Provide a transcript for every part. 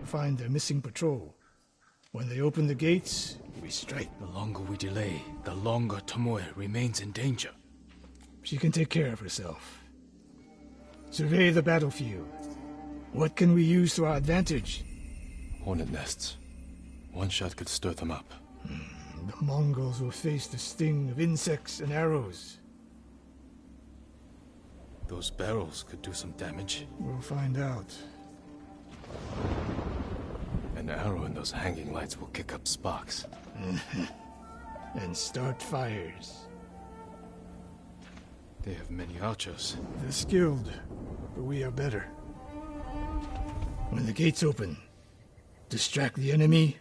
Find their missing patrol. When they open the gates, we strike. The longer we delay, the longer Tomoe remains in danger. She can take care of herself. Survey the battlefield. What can we use to our advantage? Hornet nests. One shot could stir them up. The Mongols will face the sting of insects and arrows. Those barrels could do some damage. We'll find out. An arrow in those hanging lights will kick up sparks. And start fires. They have many archers. They're skilled, but we are better. When the gates open, distract the enemy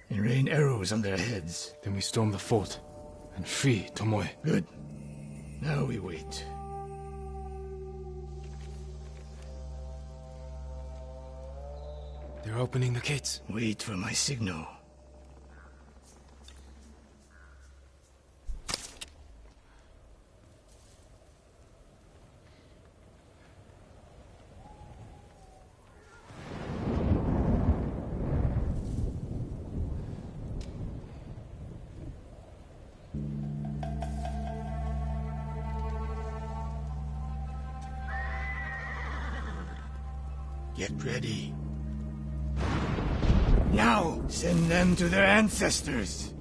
and rain arrows on their heads. Then we storm the fort and free Tomoe. Good. Now we wait. They're opening the gates. Wait for my signal. Get ready. Now, send them to their ancestors.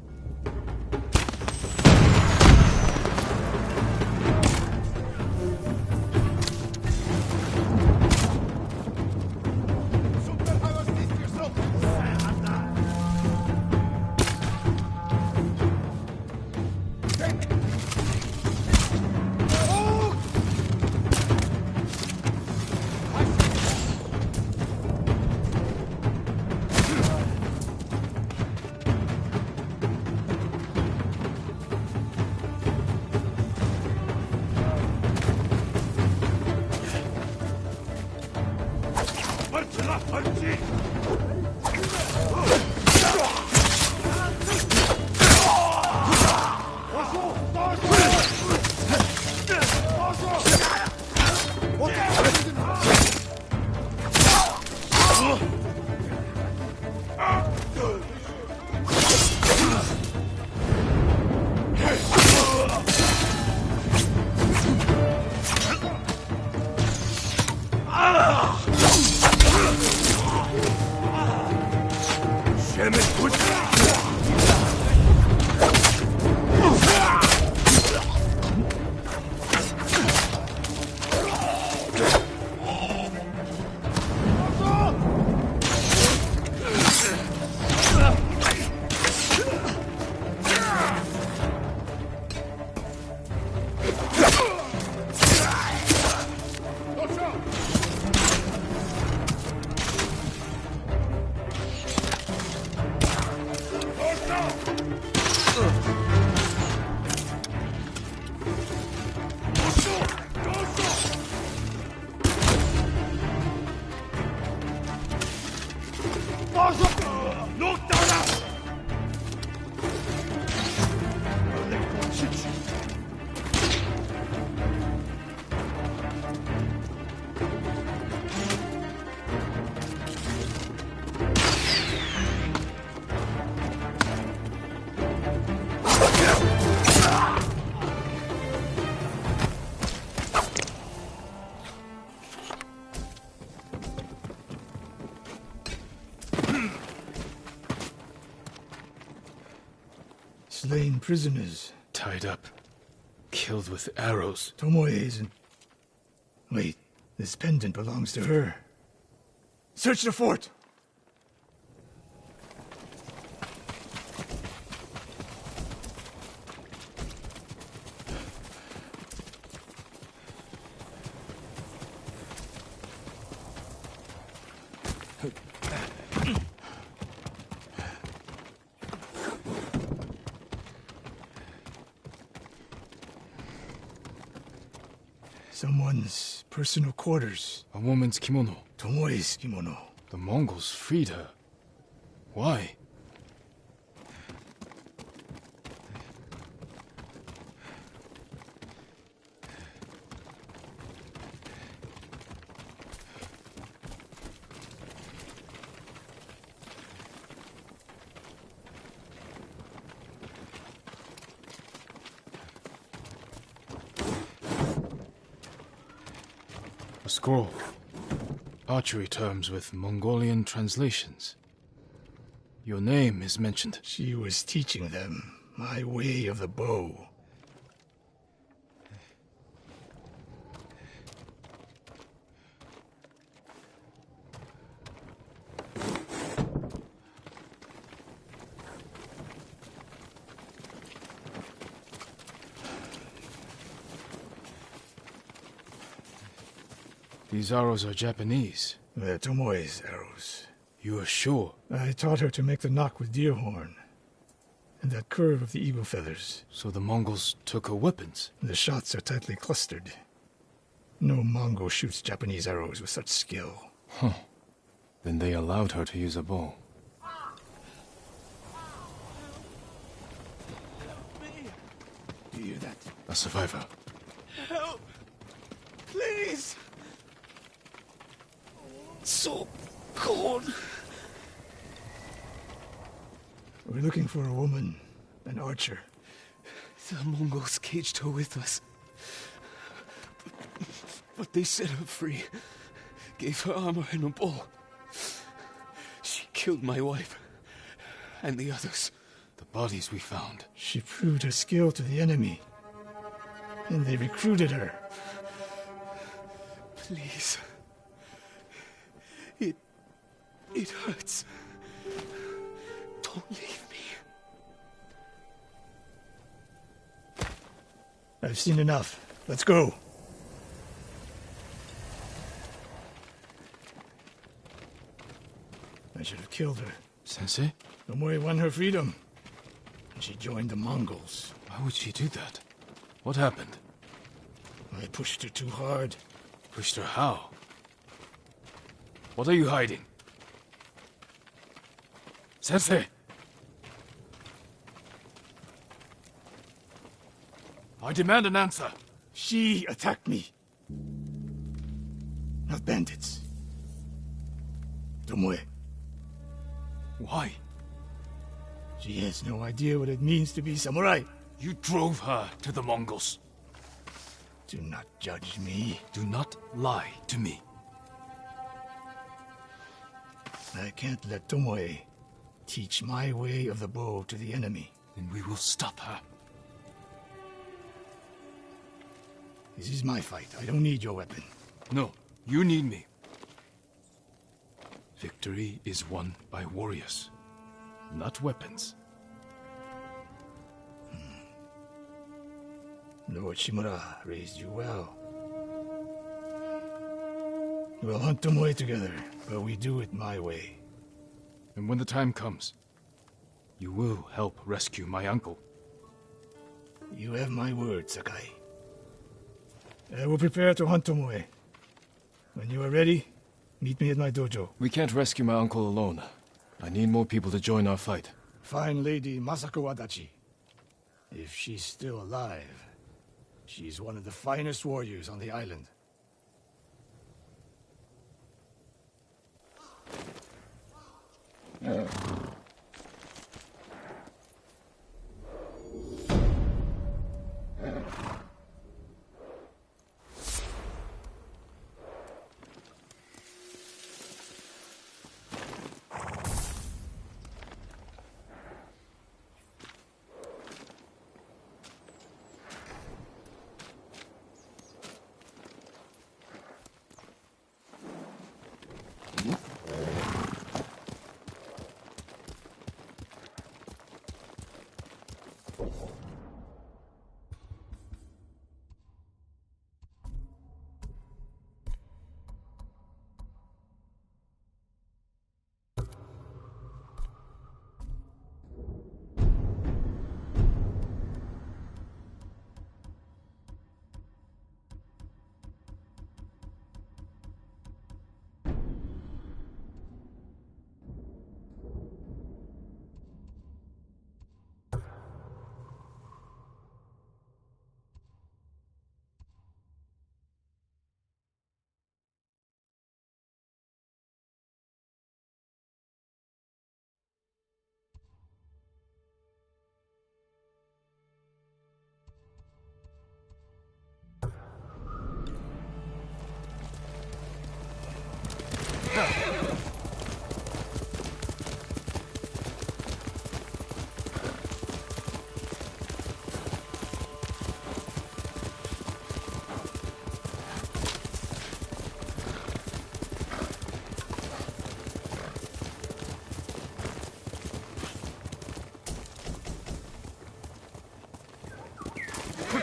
Slain prisoners. Tied up. Killed with arrows. Tomoe isn't... Wait, this pendant belongs to her. Search the fort! Someone's personal quarters. A woman's kimono. Tomoe's kimono. The Mongols freed her. Why? A scroll. Archery terms with Mongolian translations. Your name is mentioned. She was teaching them my way of the bow. These arrows are Japanese. They're Tomoe's arrows. You are sure? I taught her to make the knock with deer horn, and that curve of the eagle feathers. So the Mongols took her weapons? The shots are tightly clustered. No Mongol shoots Japanese arrows with such skill. Huh. Then they allowed her to use a bow. Do you hear that? A survivor. Help! Please! So cold. We're looking for a woman, an archer. The Mongols caged her with us. But they set her free. Gave her armor and a bow. She killed my wife. And the others. The bodies we found. She proved her skill to the enemy. And they recruited her. Please. It hurts. Don't leave me. I've seen enough. Let's go. I should have killed her. Sensei? Tomoe won her freedom. And she joined the Mongols. Why would she do that? What happened? I pushed her too hard. Pushed her how? What are you hiding? Sensei! I demand an answer. She attacked me. Not bandits. Tomoe. Why? She has no idea what it means to be samurai. You drove her to the Mongols. Do not judge me. Do not lie to me. I can't let Tomoe teach my way of the bow to the enemy. Then we will stop her. This is my fight. I don't need your weapon. No, you need me. Victory is won by warriors, not weapons. Lord Shimura raised you well. We'll hunt Tomoe together, but we do it my way. And when the time comes, you will help rescue my uncle. You have my word, Sakai. I will prepare to hunt Tomoe. When you are ready, meet me at my dojo. We can't rescue my uncle alone. I need more people to join our fight. Fine lady Masako Wadachi. If she's still alive, she's one of the finest warriors on the island.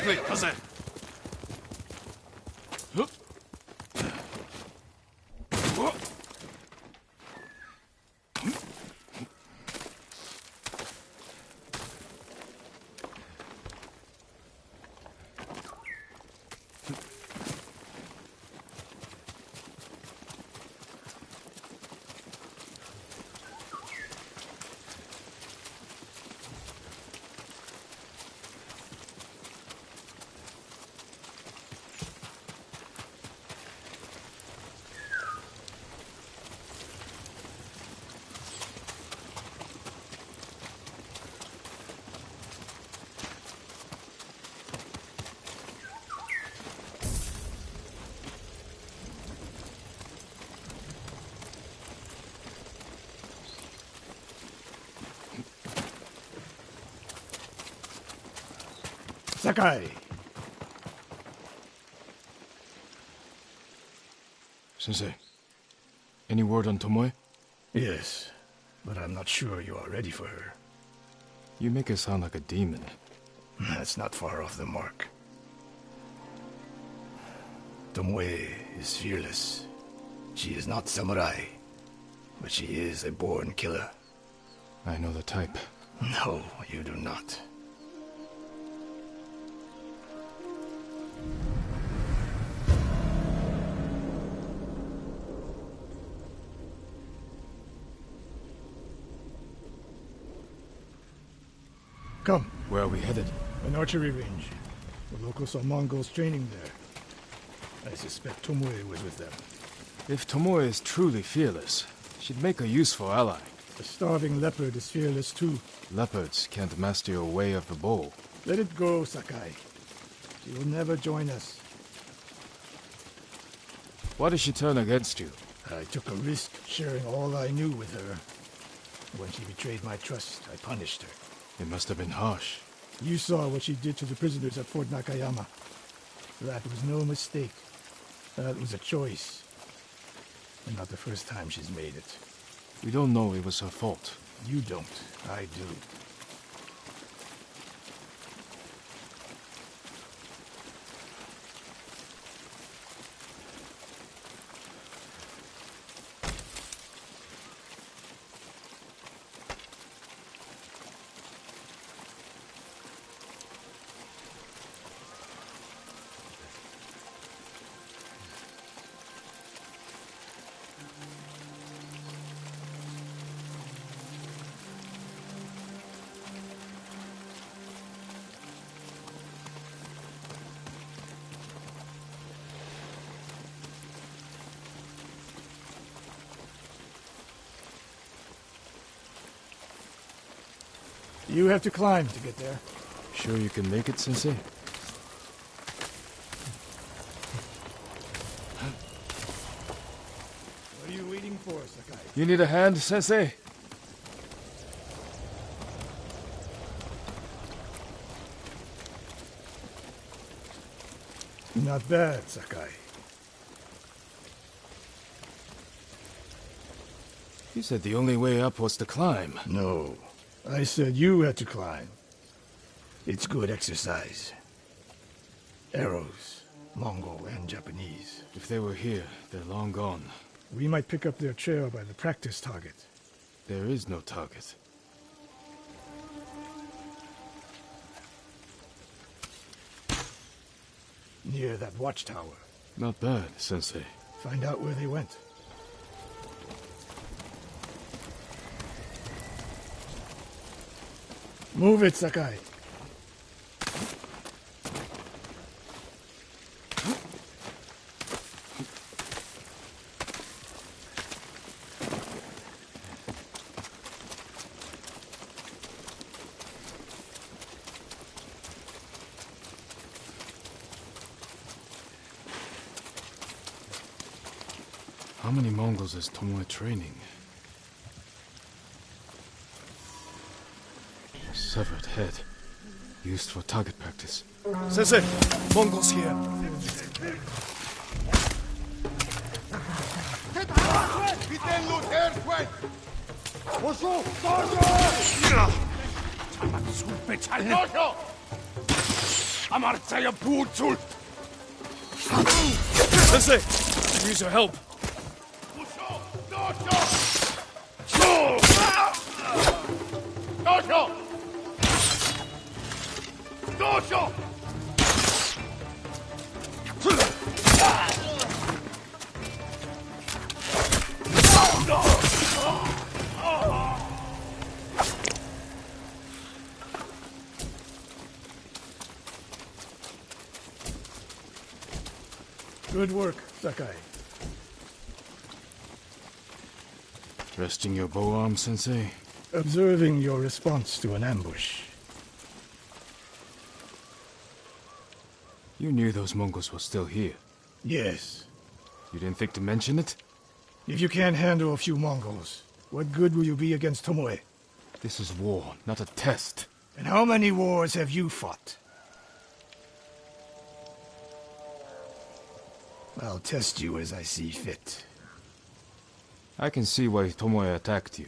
Quickly, Jose! Sakai! Sensei, any word on Tomoe? Yes, but I'm not sure you are ready for her. You make her sound like a demon. That's not far off the mark. Tomoe is fearless. She is not samurai, but she is a born killer. I know the type. No, you do not. Come. Where are we headed? An archery range. The locals saw Mongols training there. I suspect Tomoe was with them. If Tomoe is truly fearless, she'd make a useful ally. The starving leopard is fearless too. Leopards can't master your way of the bow. Let it go, Sakai. She will never join us. Why did she turn against you? I took a risk sharing all I knew with her. When she betrayed my trust, I punished her. It must have been harsh. You saw what she did to the prisoners at Fort Nakayama. That was no mistake. That was a choice. And not the first time she's made it. We don't know it was her fault. You don't. I do. You have to climb to get there. Sure you can make it, Sensei? What are you waiting for, Sakai? You need a hand, Sensei? Not bad, Sakai. You said the only way up was to climb. No. I said you had to climb. It's good exercise. Arrows, Mongol and Japanese. If they were here, they're long gone. We might pick up their trail by the practice target. There is no target. Near that watchtower. Not bad, Sensei. Find out where they went. Move it, Sakai. How many Mongols is Tomoe training? Severed head. Used for target practice. Sensei! Mongols here! Sensei, I use your help. Good work, Sakai. Resting your bow arm, Sensei? Observing your response to an ambush. You knew those Mongols were still here. Yes. You didn't think to mention it? If you can't handle a few Mongols, what good will you be against Tomoe? This is war, not a test. And how many wars have you fought? I'll test you as I see fit. I can see why Tomoe attacked you.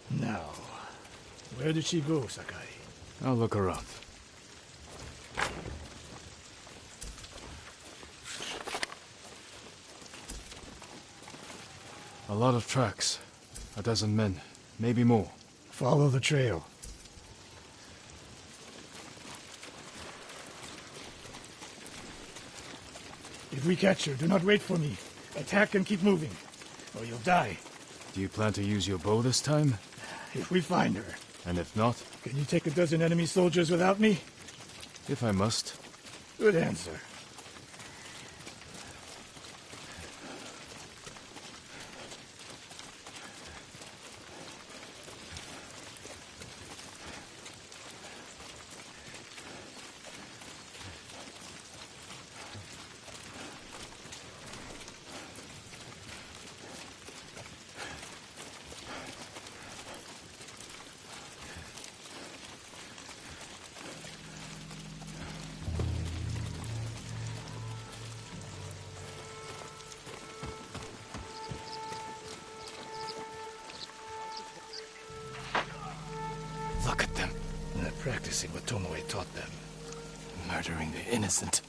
Now, where did she go, Sakai? I'll look around. A lot of tracks. A dozen men, maybe more. Follow the trail. If we catch her, do not wait for me. Attack and keep moving, or you'll die. Do you plan to use your bow this time? If we find her. And if not? Can you take a dozen enemy soldiers without me? If I must. Good answer. Look at them. They're practicing what Tomoe taught them. Murdering the innocent.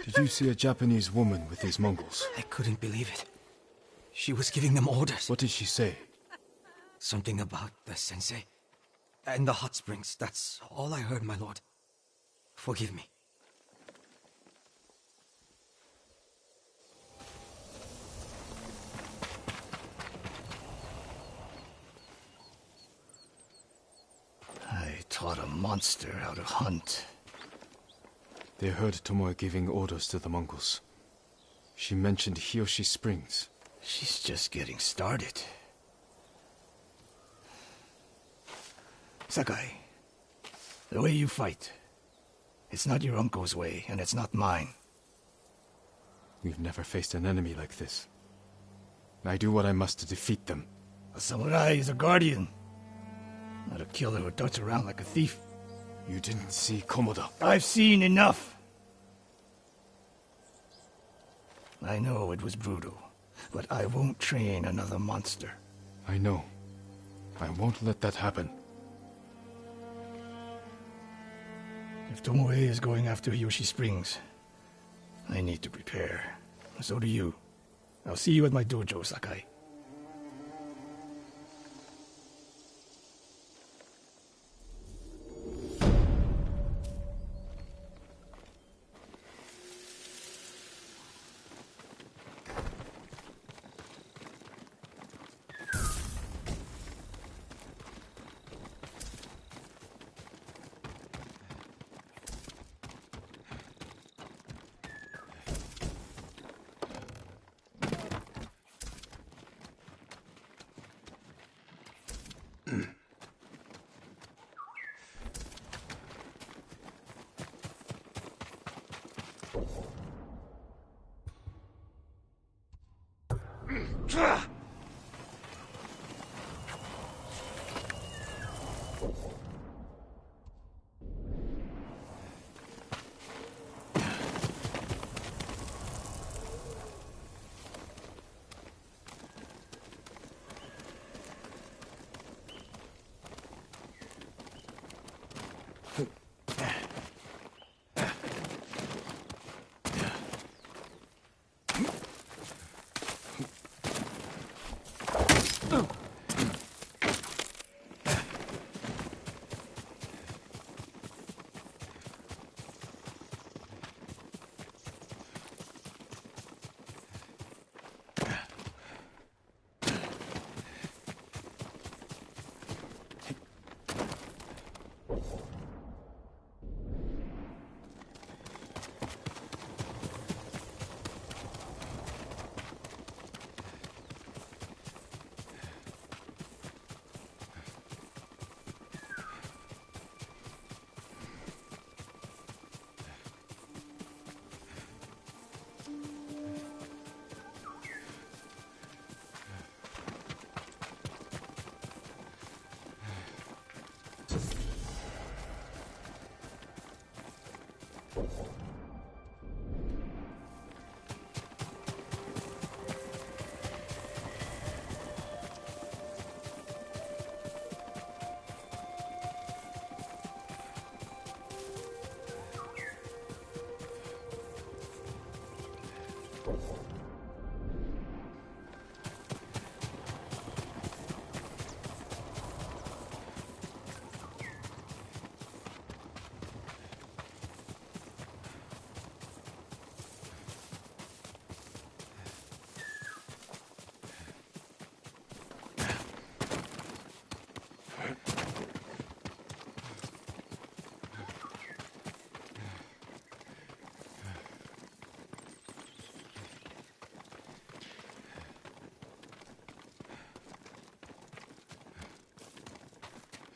Did you see a Japanese woman with these Mongols? I couldn't believe it. She was giving them orders. What did she say? Something about the sensei. And the hot springs. That's all I heard, my lord. Forgive me. I taught a monster how to hunt. They heard Tomoe giving orders to the Mongols. She mentioned Hiyoshi Springs. She's just getting started. Sakai, the way you fight, it's not your uncle's way, and it's not mine. We've never faced an enemy like this. I do what I must to defeat them. A samurai is a guardian, not a killer who darts around like a thief. You didn't see Komoda. I've seen enough. I know it was brutal, but I won't train another monster. I know. I won't let that happen. If Tomoe is going after Yoshi Springs, I need to prepare. So do you. I'll see you at my dojo, Sakai.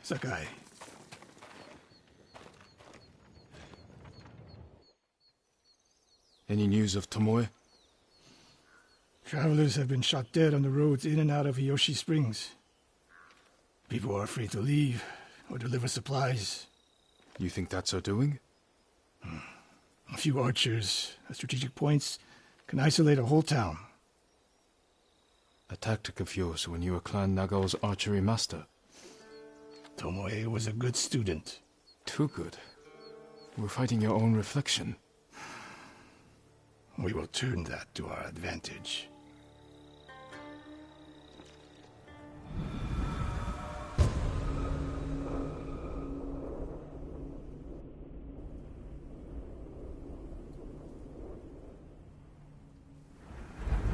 Sakai. Any news of Tomoe? Travelers have been shot dead on the roads in and out of Hiyoshi Springs. People are afraid to leave or deliver supplies. You think that's her doing? A few archers at strategic points can isolate a whole town. A tactic of yours when you were Clan Nagao's archery master. Tomoe was a good student. Too good. We're fighting your own reflection. We will turn that to our advantage.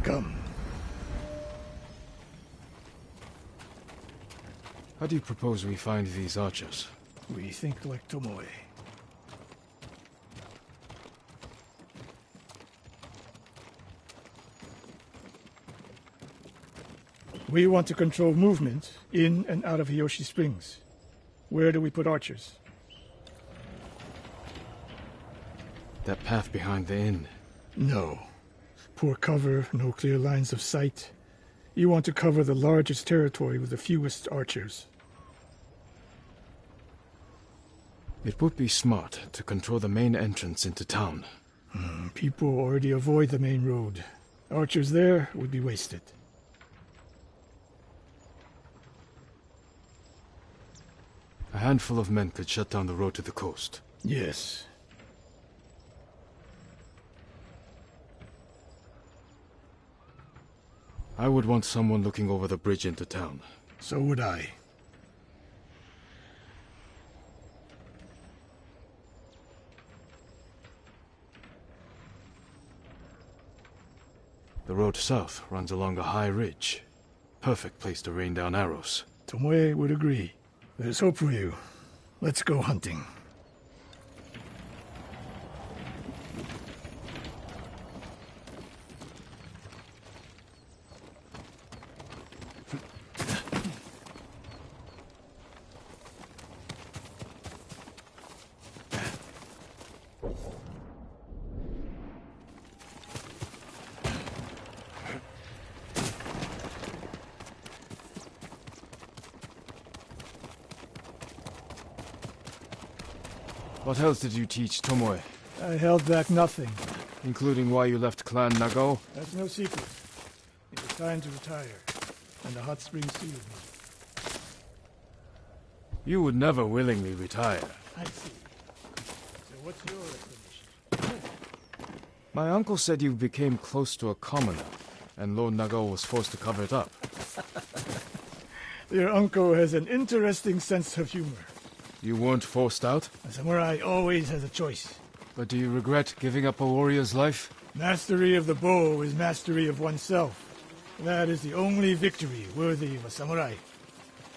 Come. How do you propose we find these archers? We think like Tomoe. We want to control movement in and out of Hiyoshi Springs. Where do we put archers? That path behind the inn. No. Poor cover, no clear lines of sight. You want to cover the largest territory with the fewest archers. It would be smart to control the main entrance into town. People already avoid the main road. Archers there would be wasted. A handful of men could shut down the road to the coast. Yes. I would want someone looking over the bridge into town. So would I. The road south runs along a high ridge. Perfect place to rain down arrows. Tomoe would agree. There's hope for you. Let's go hunting. What else did you teach Tomoe? I held back nothing. Including why you left Clan Nagao? That's no secret. It was time to retire, and the hot springs suited me. You would never willingly retire. I see. So what's your explanation? My uncle said you became close to a commoner, and Lord Nagao was forced to cover it up. Your uncle has an interesting sense of humor. You weren't forced out? A samurai always has a choice. But do you regret giving up a warrior's life? Mastery of the bow is mastery of oneself. That is the only victory worthy of a samurai.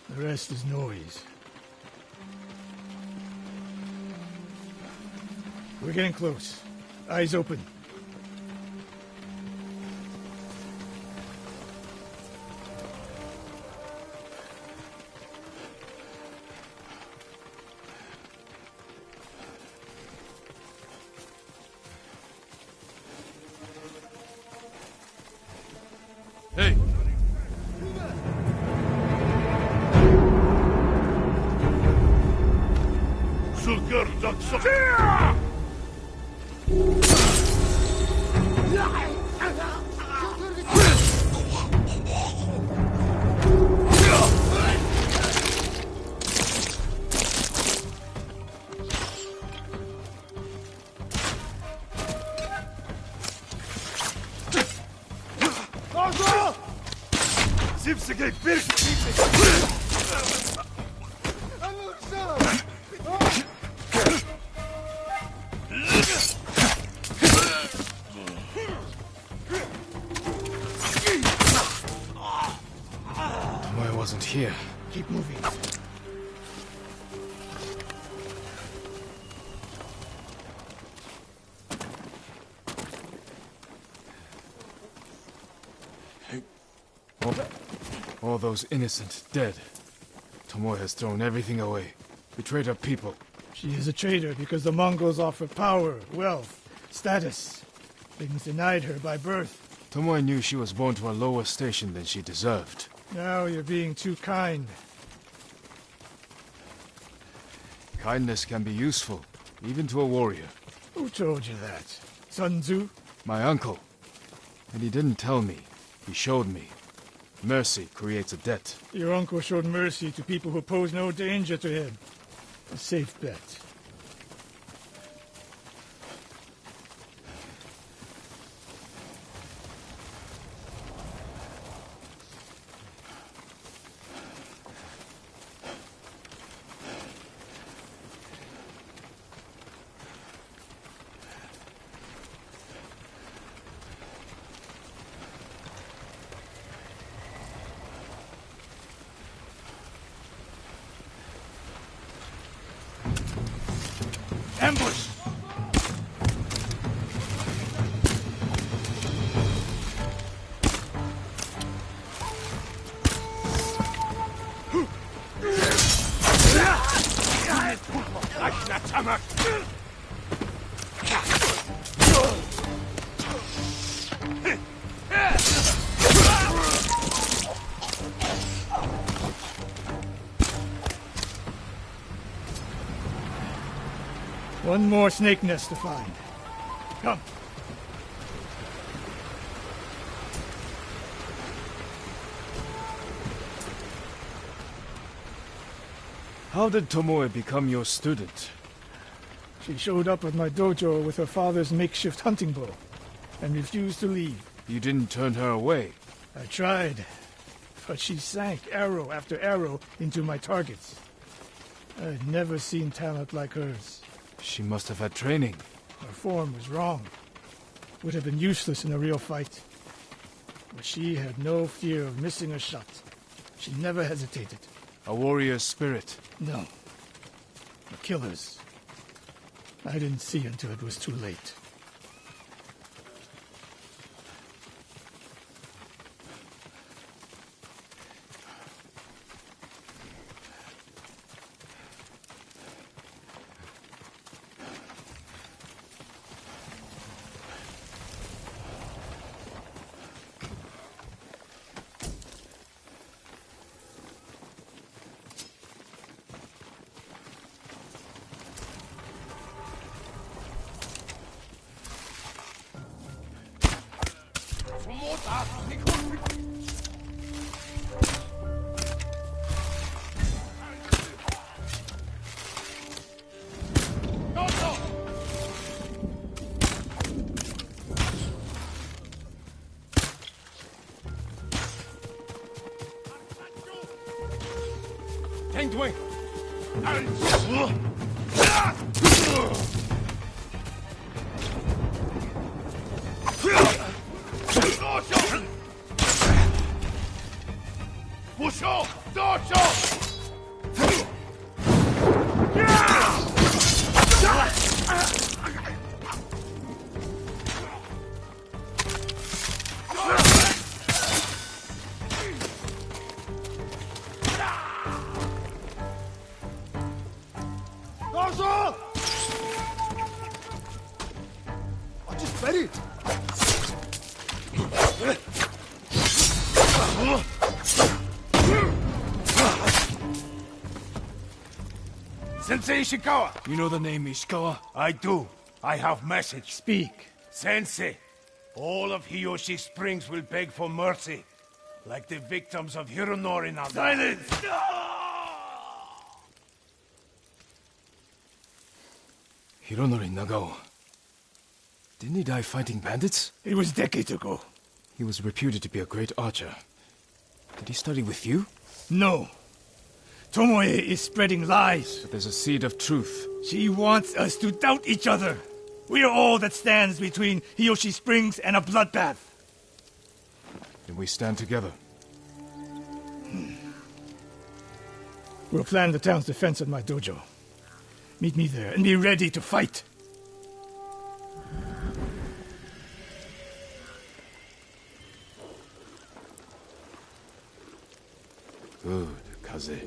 The rest is noise. We're getting close. Eyes open. Hey! Tomoe wasn't here. Keep moving. All those innocent dead. Tomoe has thrown everything away. Betrayed her people. She is a traitor because the Mongols offer power, wealth, status. Things denied her by birth. Tomoe knew she was born to a lower station than she deserved. Now you're being too kind. Kindness can be useful, even to a warrior. Who told you that? Sun Tzu? My uncle. And he didn't tell me. He showed me. Mercy creates a debt. Your uncle showed mercy to people who pose no danger to him. A safe bet. Ambush! One more snake nest to find. Come. How did Tomoe become your student? She showed up at my dojo with her father's makeshift hunting bow and refused to leave. You didn't turn her away. I tried, but she sank arrow after arrow into my targets. I'd never seen talent like hers. She must have had training. Her form was wrong. Would have been useless in a real fight. But she had no fear of missing a shot. She never hesitated. A warrior's spirit. No. A killer's. I didn't see until it was too late. Sensei Ishikawa! You know the name Ishikawa? I do. I have message. Speak. Sensei, all of Hiyoshi Springs will beg for mercy, like the victims of Hironori Nagawa. Silence! Hironori Nagawa. Didn't he die fighting bandits? It was decades ago. He was reputed to be a great archer. Did he study with you? No. Tomoe is spreading lies. But there's a seed of truth. She wants us to doubt each other. We are all that stands between Hiyoshi Springs and a bloodbath. Then we stand together. We'll plan the town's defense at my dojo. Meet me there and be ready to fight. Good, Kaze.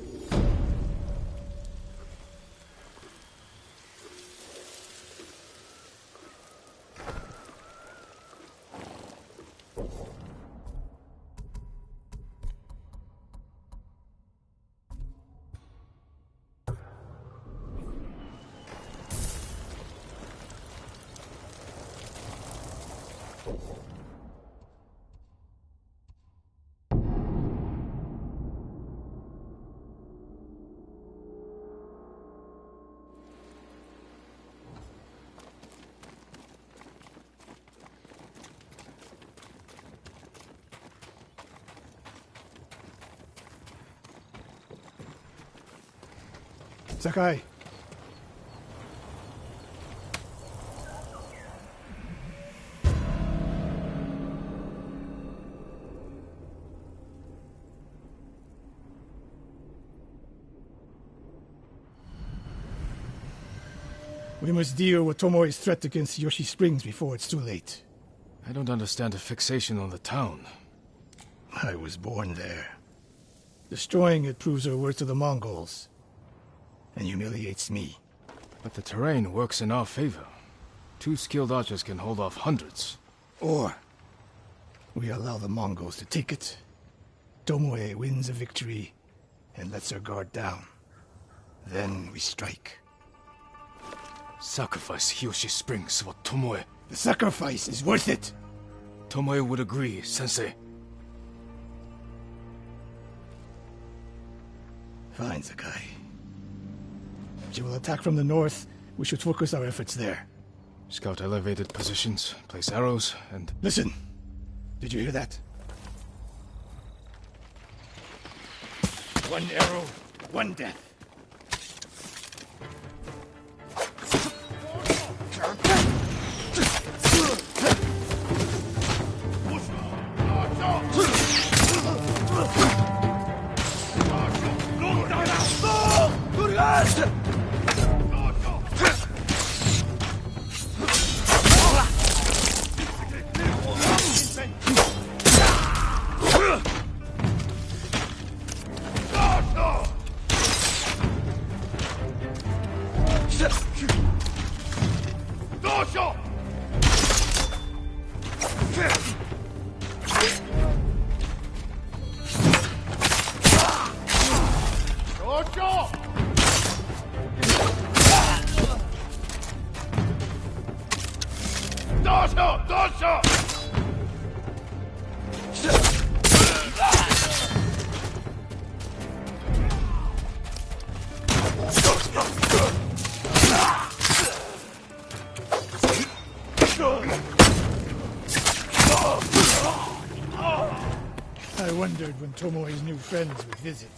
Sakai. We must deal with Tomoe's threat against Yoshi Springs before it's too late. I don't understand a fixation on the town. I was born there. Destroying it proves her worth to the Mongols. And humiliates me. But the terrain works in our favor. 2 skilled archers can hold off hundreds. Or we allow the Mongols to take it. Tomoe wins a victory and lets her guard down. Then we strike. Sacrifice Hiyoshi Springs for Tomoe. The sacrifice is worth it. Tomoe would agree, Sensei. Fine, Sakai. She will attack from the north. We should focus our efforts there. Scout elevated positions, place arrows, and... Listen! Did you hear that? One arrow, one death. I wondered when Tomoe's new friends would visit.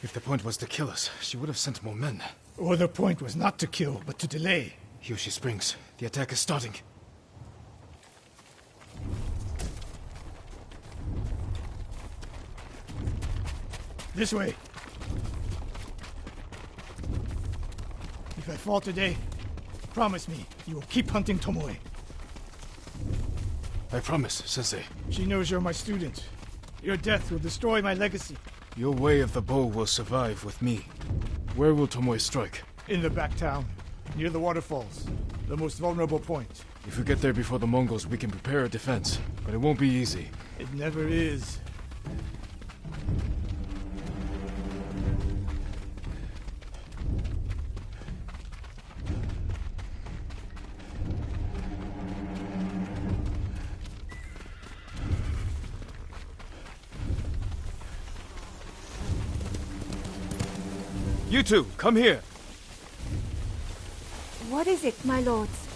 If the point was to kill us, she would have sent more men. Or the point was not to kill, but to delay. Hiyoshi Springs. The attack is starting. This way. If I fall today, promise me you will keep hunting Tomoe. I promise, Sensei. She knows you're my student. Your death will destroy my legacy. Your way of the bow will survive with me. Where will Tomoe strike? In the back town, near the waterfalls. The most vulnerable point. If we get there before the Mongols, we can prepare a defense. But it won't be easy. It never is. You two, come here! What is it, my lords?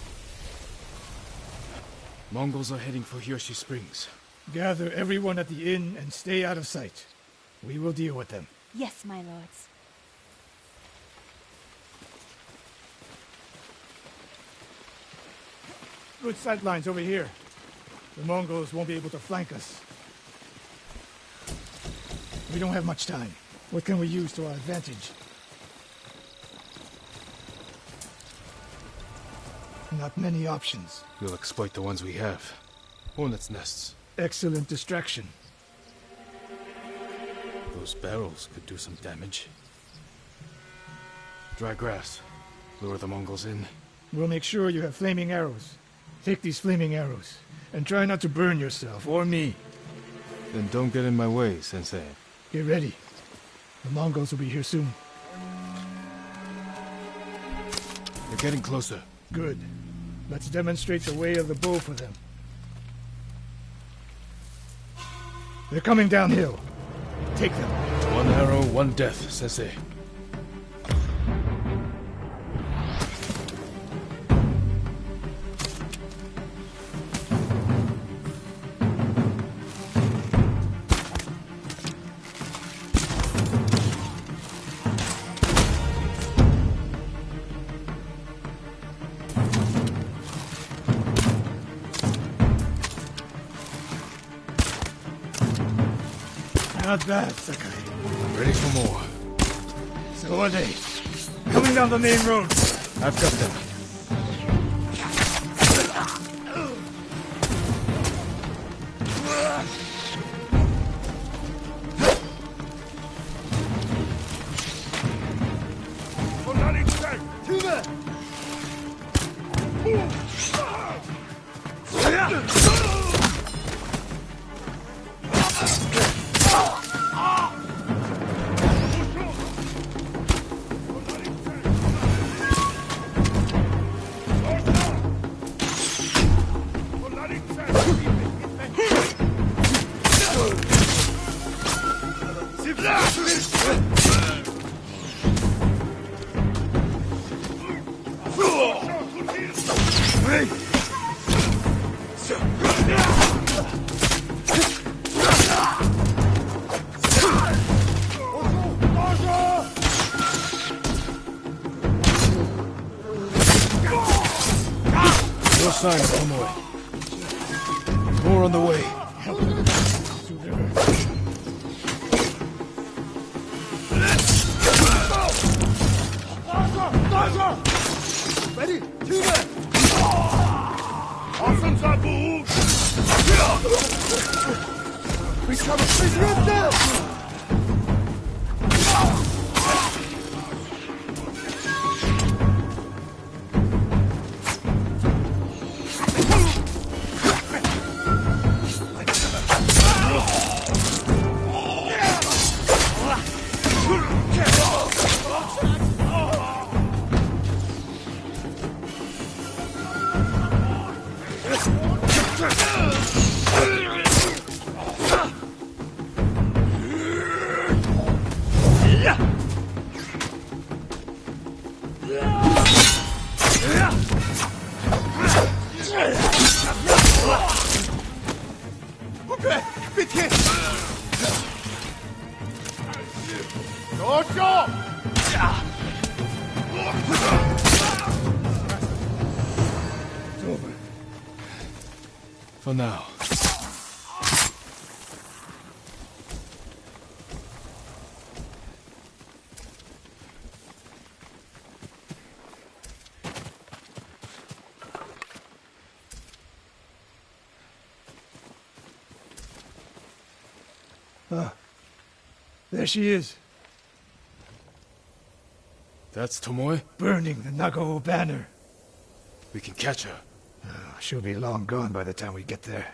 Mongols are heading for Hiyoshi Springs. Gather everyone at the inn and stay out of sight. We will deal with them. Yes, my lords. Good sight lines over here. The Mongols won't be able to flank us. We don't have much time. What can we use to our advantage? Not many options. We'll exploit the ones we have. Hornets' nests. Excellent distraction. Those barrels could do some damage. Dry grass. Lure the Mongols in. We'll make sure you have flaming arrows. Take these flaming arrows, and try not to burn yourself or me. Then don't get in my way, Sensei. Get ready. The Mongols will be here soon. They're getting closer. Good. Let's demonstrate the way of the bow for them. They're coming downhill. Take them. One arrow, one death, Sensei. Not bad, Sakai. Ready for more. So are they. Coming down the main road. I've got them. No sign of Tomoe. More on the way. For now. There she is, That's Tomoe? burning the Nagao banner. We can catch her. She'll be long gone by the time we get there.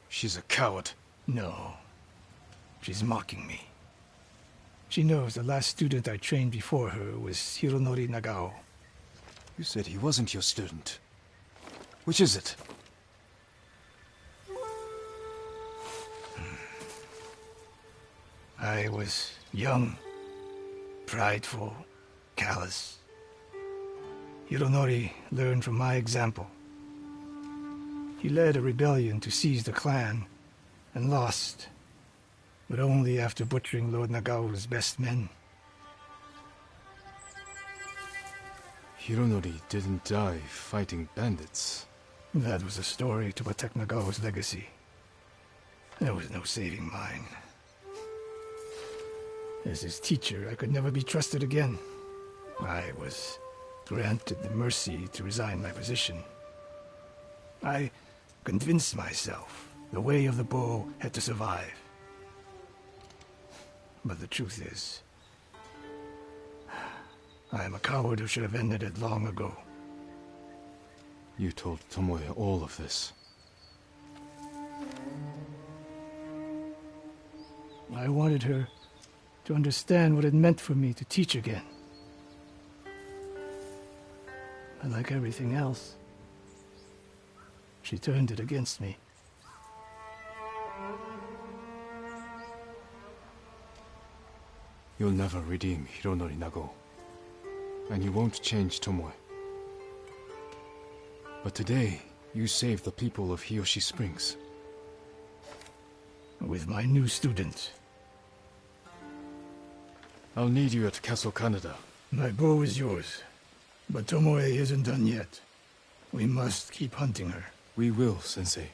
She's a coward. No. She's mocking me. She knows the last student I trained before her was Hironori Nagao. You said he wasn't your student. Which is it? I was young, prideful, callous. Hironori learned from my example. He led a rebellion to seize the clan, and lost, but only after butchering Lord Nagao's best men. Hironori didn't die fighting bandits. That was a story to protect Nagao's legacy. There was no saving mine. As his teacher, I could never be trusted again. I was granted the mercy to resign my position. I convinced myself the way of the bow had to survive. But the truth is, I am a coward who should have ended it long ago. You told Tomoe all of this. I wanted her to understand what it meant for me to teach again. But like everything else, she turned it against me. You'll never redeem Hironori Nagao. And you won't change Tomoe. But today, you saved the people of Hiyoshi Springs. With my new student. I'll need you at Castle Canada. My bow is yours, but Tomoe isn't done yet. We must keep hunting her. We will, Sensei.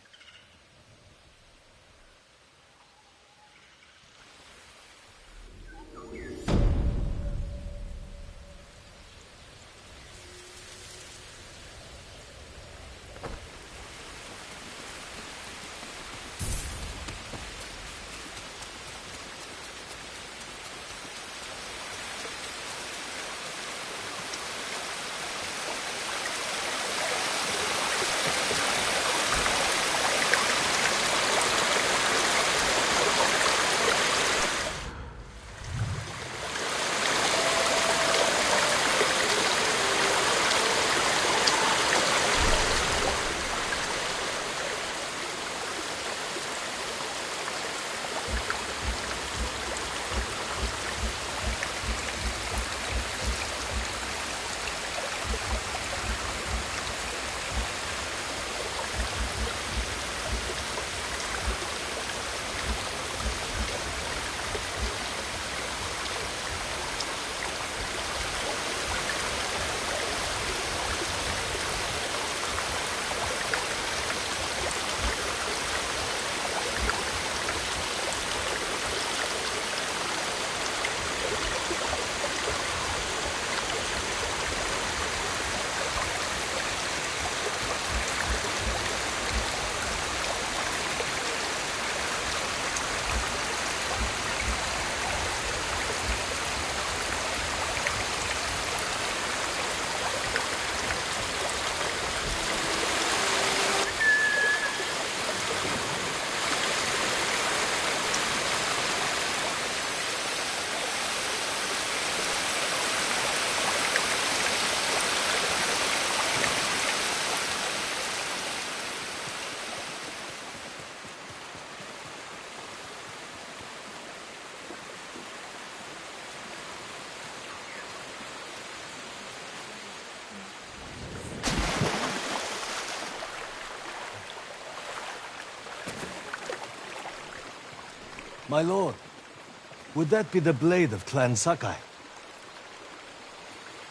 My lord, would that be the blade of Clan Sakai?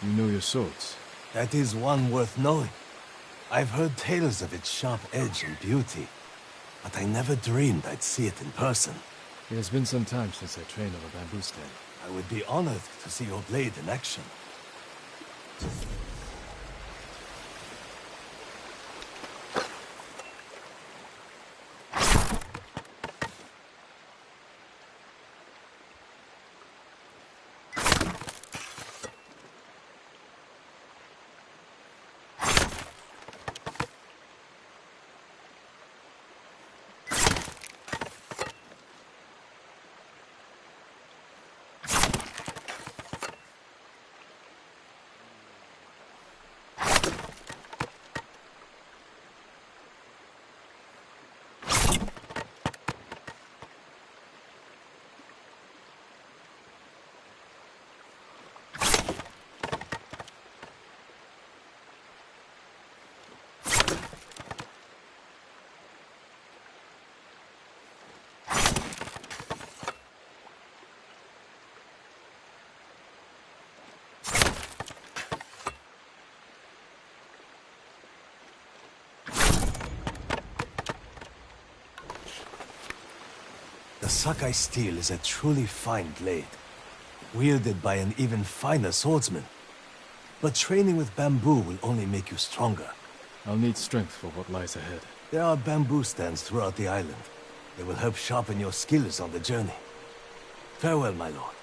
You know your swords. That is one worth knowing. I've heard tales of its sharp edge and beauty, but I never dreamed I'd see it in person. It has been some time since I trained on a bamboo stand. I would be honored to see your blade in action. The Sakai steel is a truly fine blade, wielded by an even finer swordsman. But training with bamboo will only make you stronger. I'll need strength for what lies ahead. There are bamboo stands throughout the island. They will help sharpen your skills on the journey. Farewell, my lord.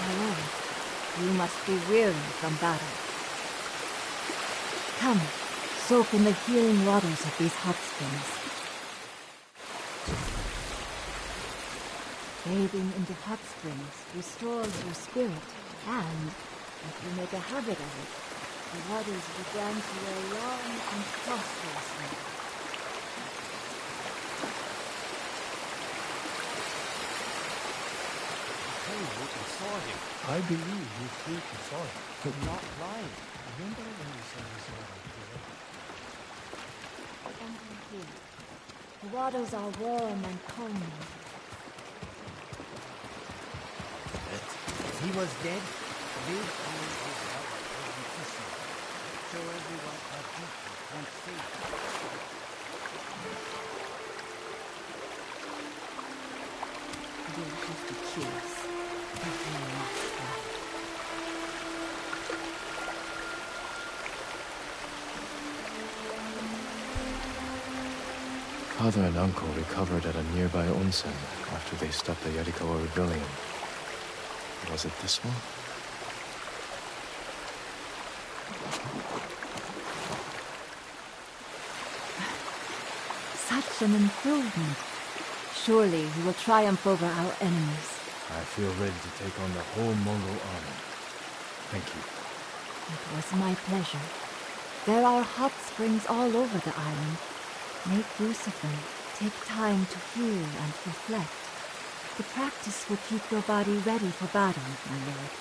My lord, you must be weary from battle. Come, soak in the healing waters of these hot springs. Bathing in the hot springs restores your spirit, and if you make a habit of it, the waters will grant you a long and prosperous life. I believe you think you saw him. I'm not lying. Remember when you said you saw him here? Enter here. The waters are warm and calming. If he was dead, they'd find his life in Tsushima. Show everyone how deep and safe. You'll have to choose. You must die. Father and uncle recovered at a nearby onsen after they stopped the Yarikawa rebellion. Was it this one? Such an improvement. Surely we will triumph over our enemies. I feel ready to take on the whole Mongol army. Thank you. It was my pleasure. There are hot springs all over the island. Make use of them. Take time to heal and reflect. The practice will keep your body ready for battle, my lord.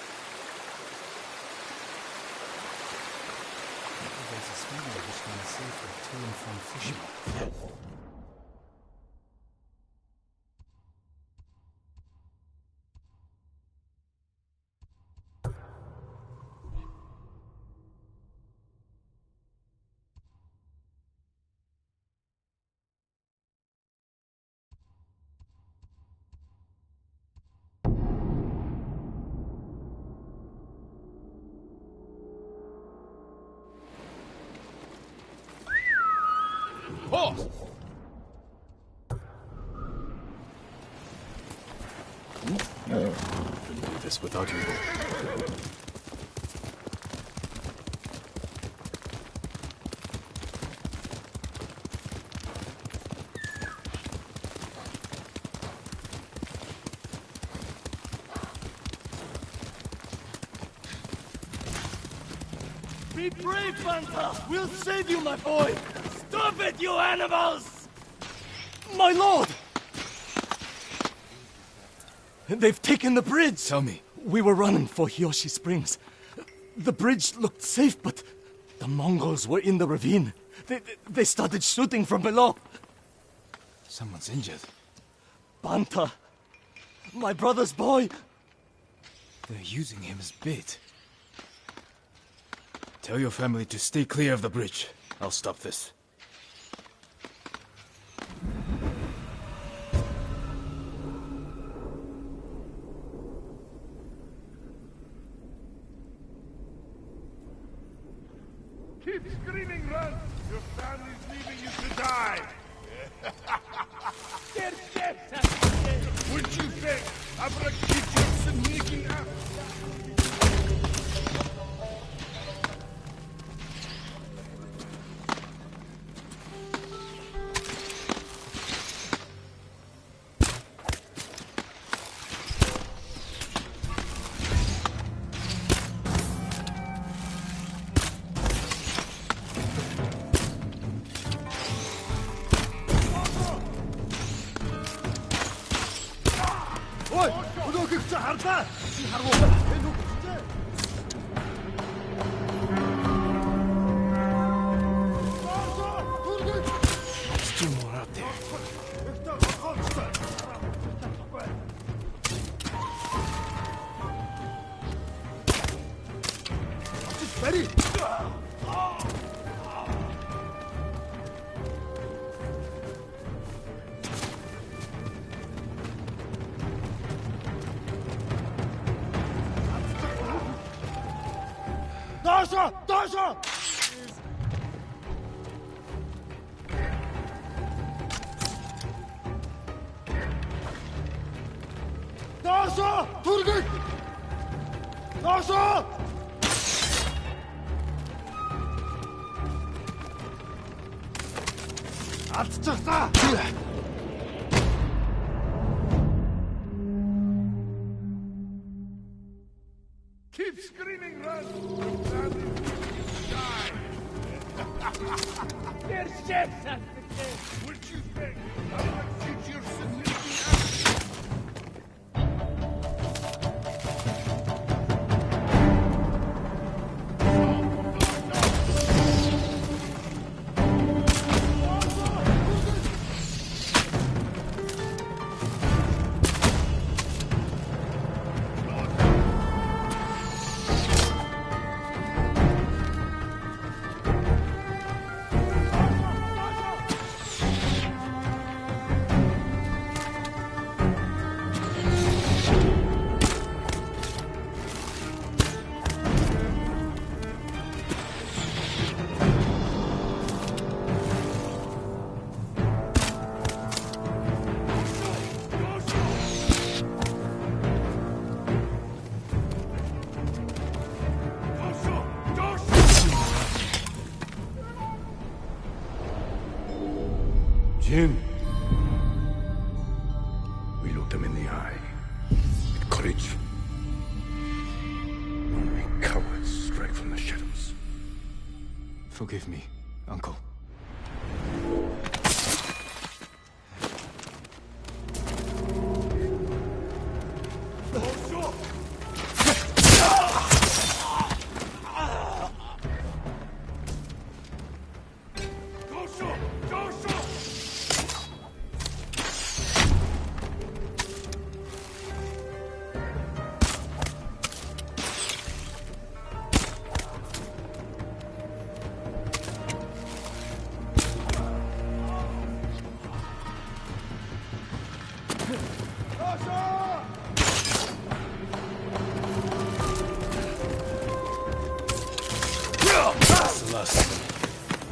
There's a schooner which can safe to and from Tsushima. Couldn't do this without you. Be brave, Fanta! We'll save you, my boy! Stop it, you animals! My lord! They've taken the bridge! Tell me. We were running for Hiyoshi Springs. The bridge looked safe, but the Mongols were in the ravine. They started shooting from below. Someone's injured. Banta, my brother's boy. They're using him as bait. Tell your family to stay clear of the bridge. I'll stop this. Keep screaming, run! Your family's leaving you to die! Would you think Abra keep your sneaking out? There's two more out there. Keep screaming, run! Your family's leaving you to die! Their ships have been killed! Would you think Abra keep your sneaking out? Jin. We looked them in the eye. With courage. Only cowards strike from the shadows. Forgive me, Uncle.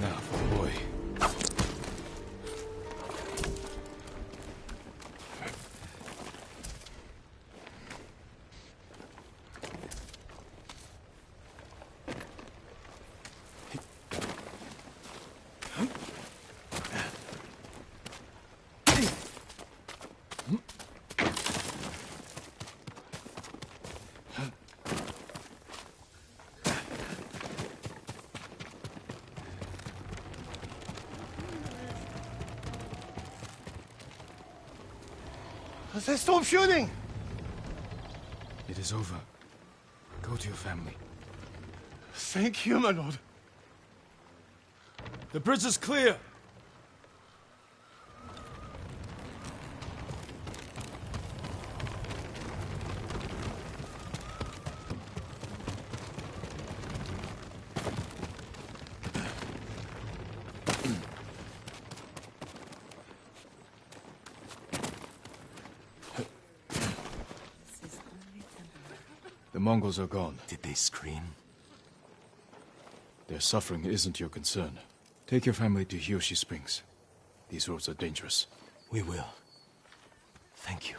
Now for the boy. They stop shooting! It is over. Go to your family. Thank you, my lord. The bridge is clear! The Mongols are gone. Did they scream? Their suffering isn't your concern. Take your family to Hiyoshi Springs. These roads are dangerous. We will. Thank you.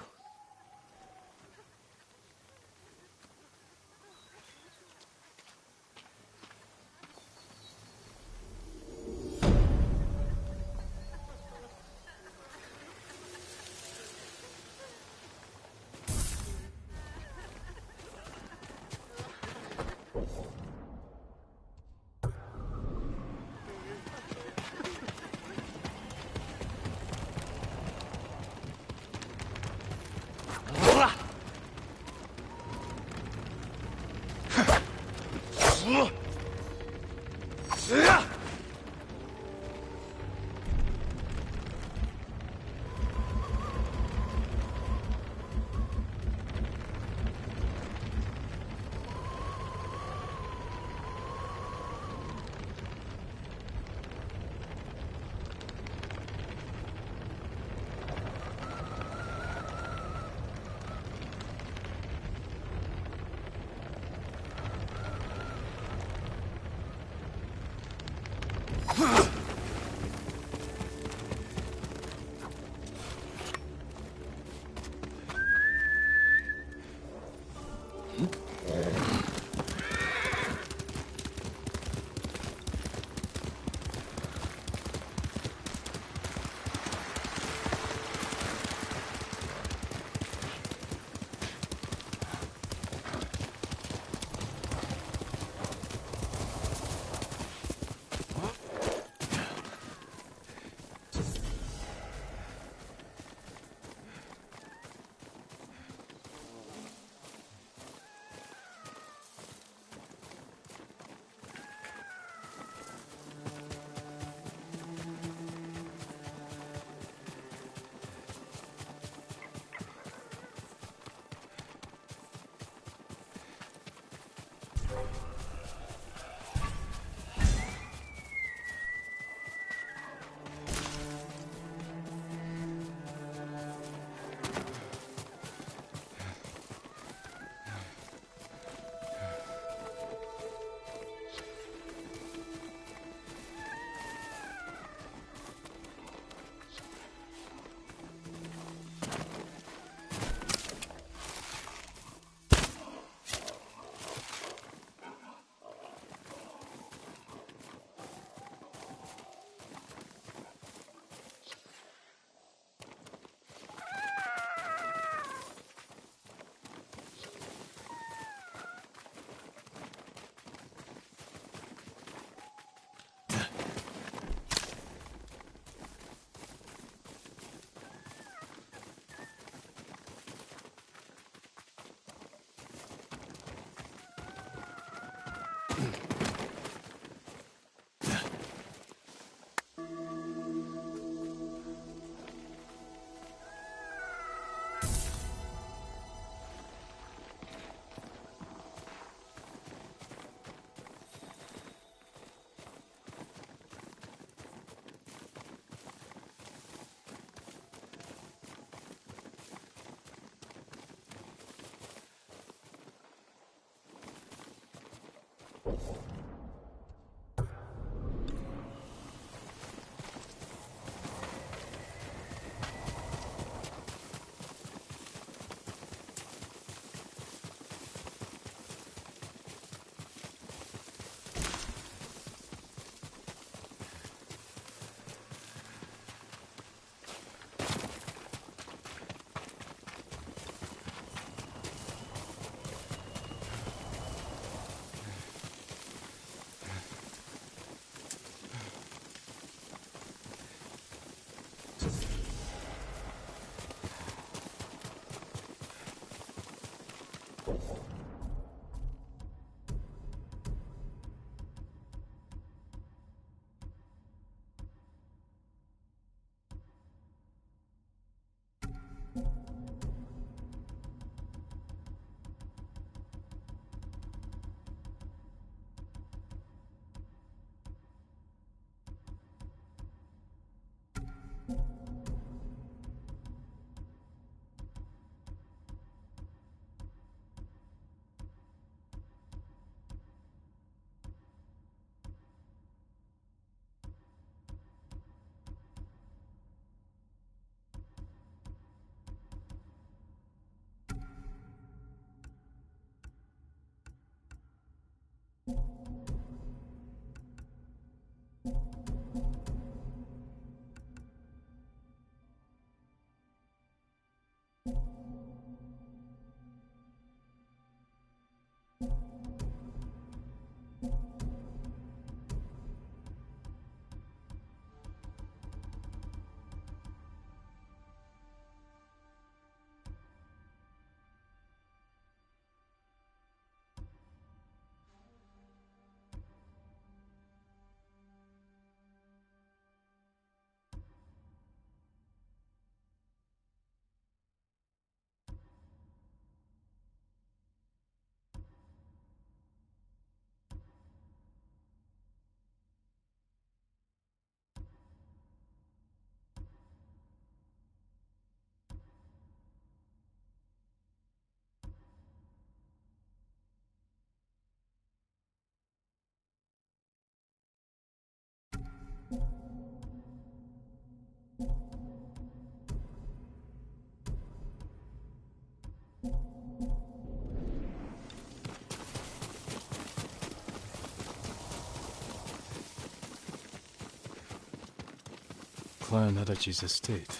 Clan Adachi's estate.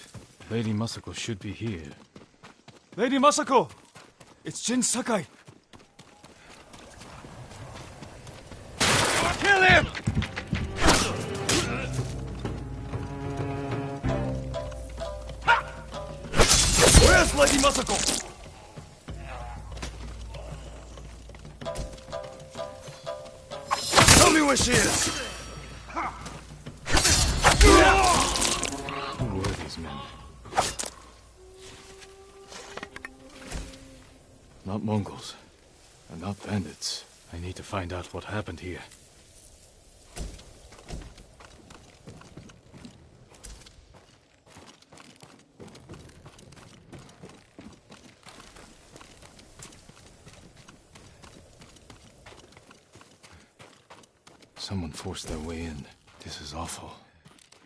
Lady Masako should be here. Lady Masako! It's Jin Sakai! Kill him! Where's Lady Masako? Tell me where she is! Who were these men? Not Mongols. And not bandits. I need to find out what happened here. Someone forced their way in. This is awful.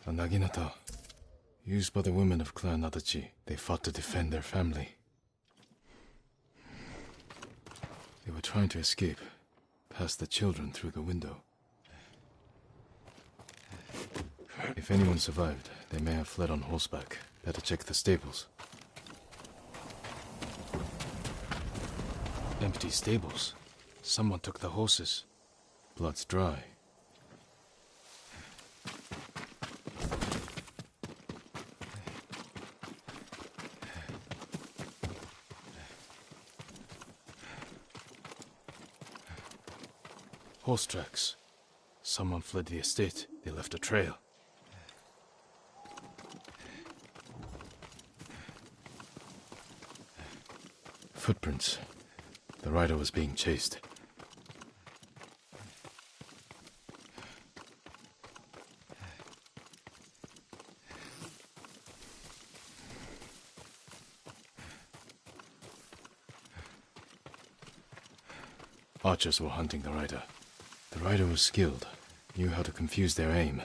The Naginata, used by the women of Clan Adachi. They fought to defend their family. They were trying to escape, past the children through the window. If anyone survived, they may have fled on horseback. Better check the stables. Empty stables. Someone took the horses. Blood's dry. Horse tracks. Someone fled the estate. They left a trail. Footprints. The rider was being chased. Archers were hunting the rider. The rider was skilled, knew how to confuse their aim.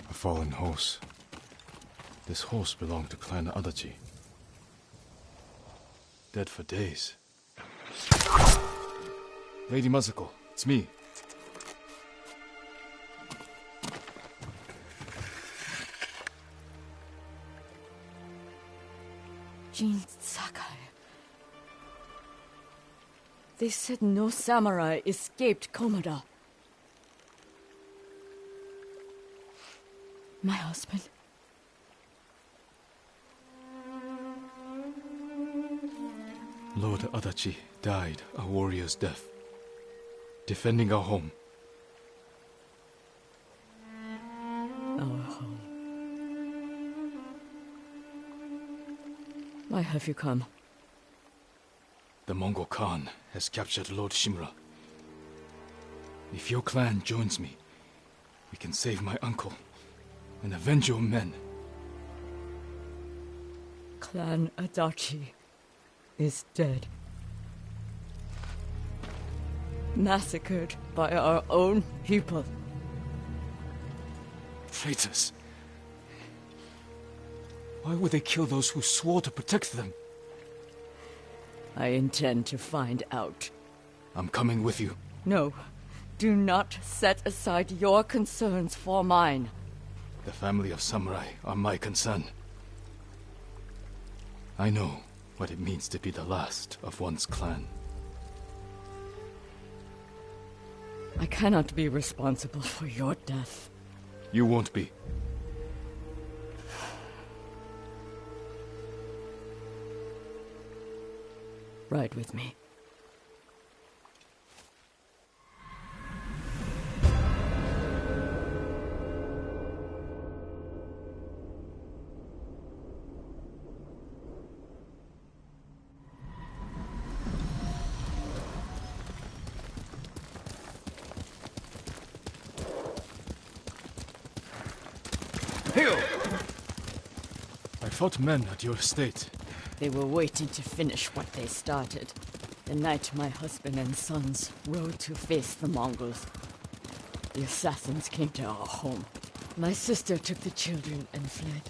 A fallen horse. This horse belonged to Clan Adachi. Dead for days. Lady Masako, it's me. Jin Sakai. They said no samurai escaped Komoda. My husband. Lord Adachi died a warrior's death, defending our home. Our home. Why have you come? The Mongol Khan has captured Lord Shimura. If your clan joins me, we can save my uncle and avenge your men. Clan Adachi is dead. Massacred by our own people. Traitors. Why would they kill those who swore to protect them? I intend to find out. I'm coming with you. No, do not set aside your concerns for mine. The family of samurai are my concern. I know what it means to be the last of one's clan. I cannot be responsible for your death. You won't be. Ride with me. I fought men at your estate. They were waiting to finish what they started. The night my husband and sons rode to face the Mongols. The assassins came to our home. My sister took the children and fled.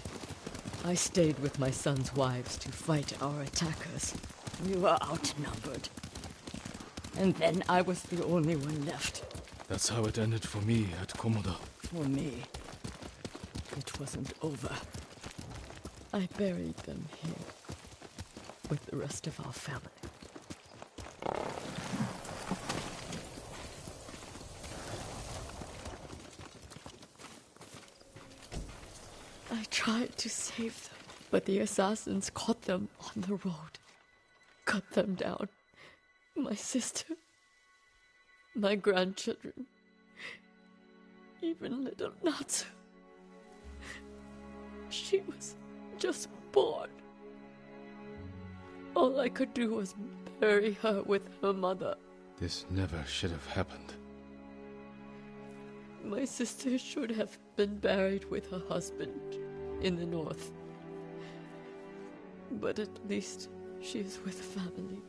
I stayed with my son's wives to fight our attackers. We were outnumbered. And then I was the only one left. That's how it ended for me at Komoda. For me, it wasn't over. I buried them here with the rest of our family. I tried to save them, but the assassins caught them on the road, cut them down. My sister, my grandchildren, even little Natsu. She was just born. All I could do was bury her with her mother. This never should have happened. My sister should have been buried with her husband in the north. But at least she is with family.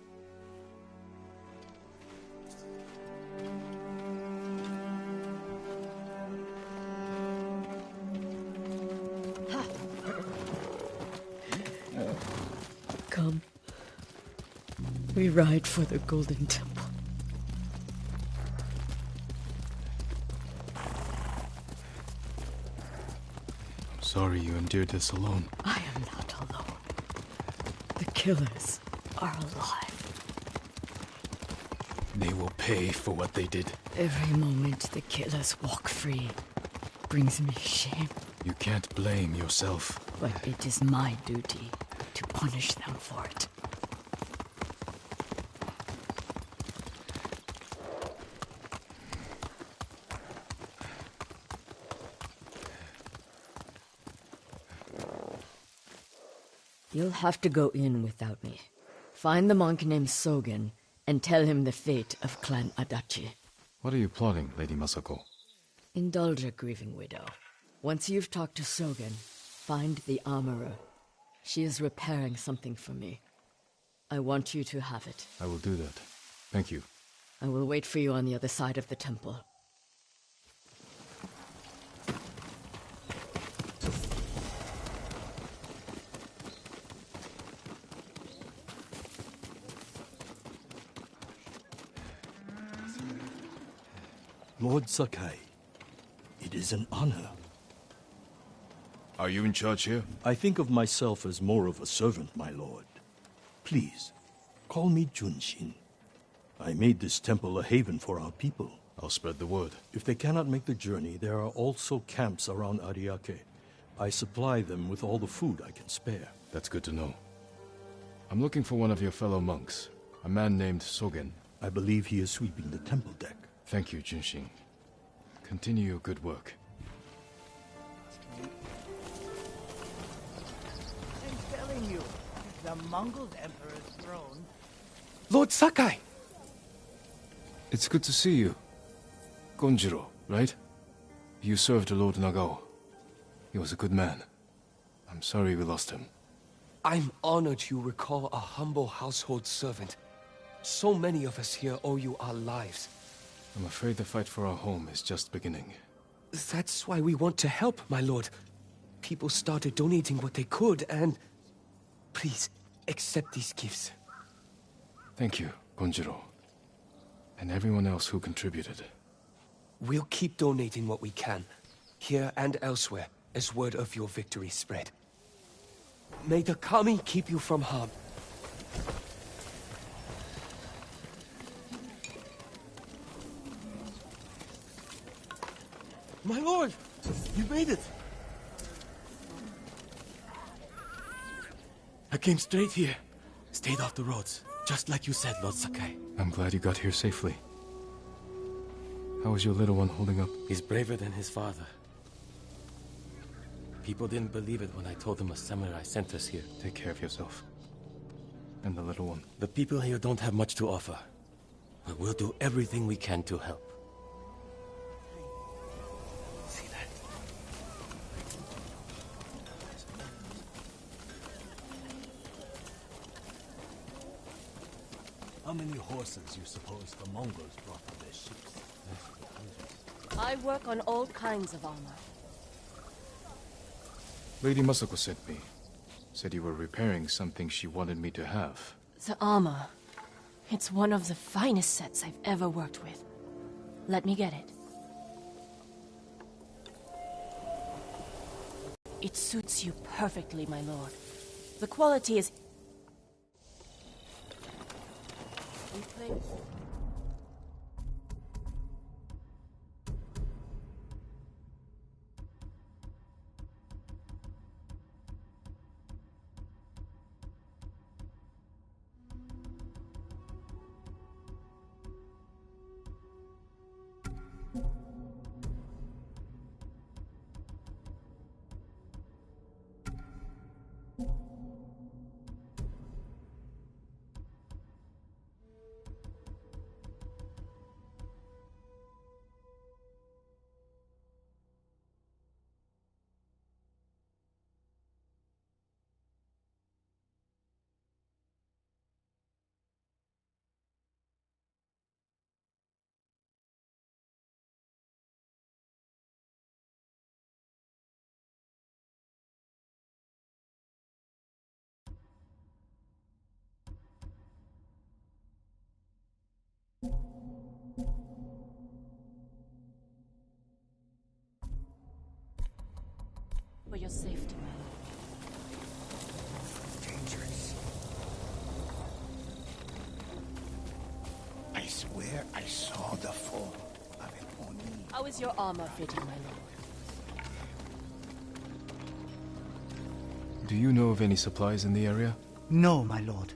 Come. We ride for the Golden Temple. I'm sorry you endured this alone. I am not alone. The killers are alive. They will pay for what they did. Every moment the killers walk free brings me shame. You can't blame yourself. But it is my duty to punish them for it. You'll have to go in without me. Find the monk named Sogen and tell him the fate of Clan Adachi. What are you plotting, Lady Masako? Indulge a grieving widow. Once you've talked to Sogen, find the armorer. She is repairing something for me. I want you to have it. I will do that. Thank you. I will wait for you on the other side of the temple. Lord Sakai, it is an honor. Are you in charge here? I think of myself as more of a servant, my lord. Please, call me Junshin. I made this temple a haven for our people. I'll spread the word. If they cannot make the journey, there are also camps around Ariake. I supply them with all the food I can spare. That's good to know. I'm looking for one of your fellow monks, a man named Sogen. I believe he is sweeping the temple deck. Thank you, Junshin. Continue your good work. I'm telling you, the Mongol Emperor's throne. Lord Sakai! It's good to see you. Gonjiro, right? You served Lord Nagao. He was a good man. I'm sorry we lost him. I'm honored you recall a humble household servant. So many of us here owe you our lives. I'm afraid the fight for our home is just beginning. That's why we want to help, my lord. People started donating what they could, and... Please, accept these gifts. Thank you, Gonjiro. And everyone else who contributed. We'll keep donating what we can, here and elsewhere, as word of your victory spread. May the Kami keep you from harm. My lord! You made it! I came straight here. Stayed off the roads, just like you said, Lord Sakai. I'm glad you got here safely. How is your little one holding up? He's braver than his father. People didn't believe it when I told them a samurai sent us here. Take care of yourself. And the little one. The people here don't have much to offer. But we'll do everything we can to help. See that? How many horses you suppose the Mongols brought on their ships? I work on all kinds of armor. Lady Masako sent me. Said you were repairing something she wanted me to have. The armor. It's one of the finest sets I've ever worked with. Let me get it. It suits you perfectly, my lord. The quality is... We play... For your safety, my lord. Dangerous. I swear I saw the form of an Oni. How is your armor fitting, my lord? Do you know of any supplies in the area? No, my lord.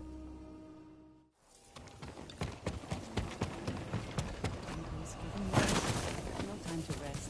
No time to rest.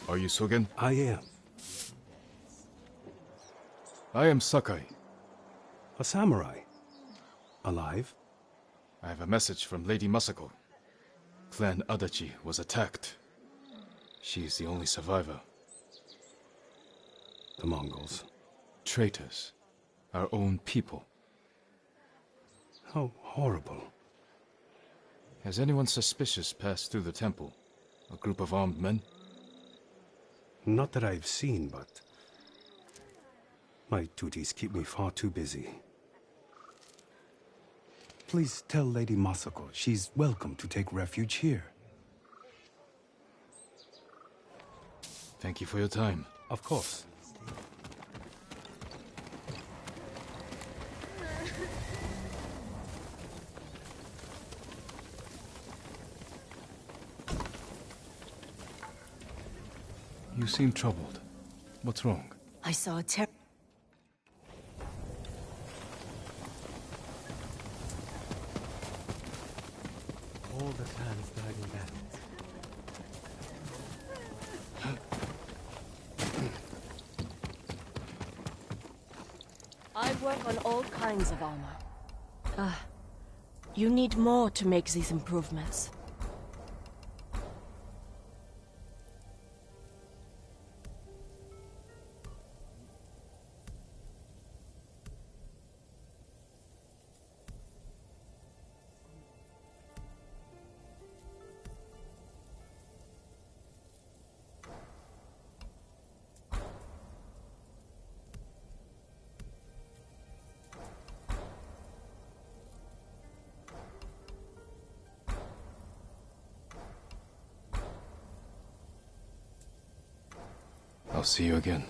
Are you Sogen? I am. I am Sakai. A samurai. Alive? I have a message from Lady Masako. Clan Adachi was attacked. She is the only survivor. The Mongols. Traitors. Our own people. How horrible. Has anyone suspicious passed through the temple? A group of armed men? Not that I've seen, but my duties keep me far too busy. Please tell Lady Masako she's welcome to take refuge here. Thank you for your time. Of course. You seem troubled. What's wrong? I saw a All the clans died in battle. I work on all kinds of armor. You need more to make these improvements. I'll see you again.